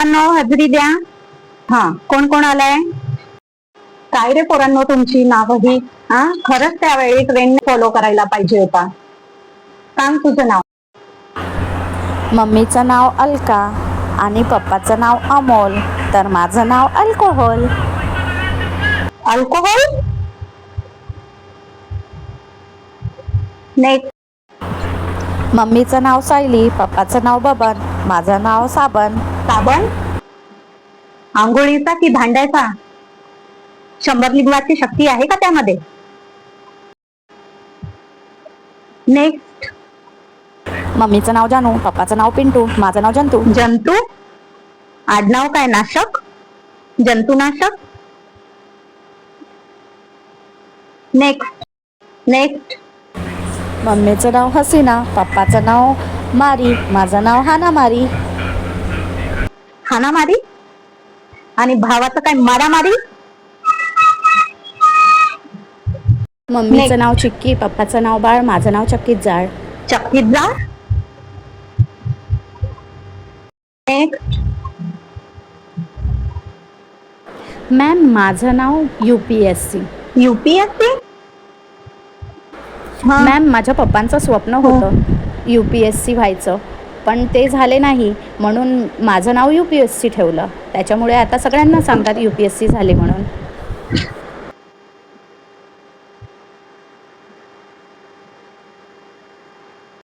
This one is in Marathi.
हजेरी द्या. हा, कोण कोण आलाय? काय रे पोरांनो, तुमची नाव ही? हा, खरंच त्यावेळी ट्रेंड फॉलो करायला पाहिजे होता. सांग तुझं नाव. मम्मीचं नाव अलका आणि पप्पाचं नाव अमोल, तर माझं नाव अल्कोहोल. अल्कोहोल? नेक्स्ट. मम्मीचं नाव सायली, पप्पाचं नाव बबन, माझं नाव साबण. साबण? आंघोळीचा की भांड्याचा? 100 लिंबाची शक्ती आहे का त्यामध्ये? नेक्स्ट. मम्मीचं नाव जानू, पप्पाचं नाव पिंटू, माझं नाव जंतू. जंतू? आडनाव काय, नाशक? जंतुनाशक? नेक्स्ट. नेक्स्ट. मम्मीचं नाव हसीना, पप्पाचं नाव मारी, माझं नाव हाना मारी. हाणामारी? आणि भावाचं काय, मारामारी? मम्मीचं नाव चिक्की, पप्पाचं नाव बाळ, माझं नाव चक्कीत जाळ. चक्कीत जा. नेक्स्ट. मॅम, माझं नाव UPSC. UPSC? मॅम, माझ्या पप्पांचं स्वप्न होतं UPSC व्हायचं, पण ते झाले नाही, म्हणून माझं नाव UPSC ठेवलं. त्याच्यामुळे आता सगळ्यांना सांगतात UPSC झाले म्हणून.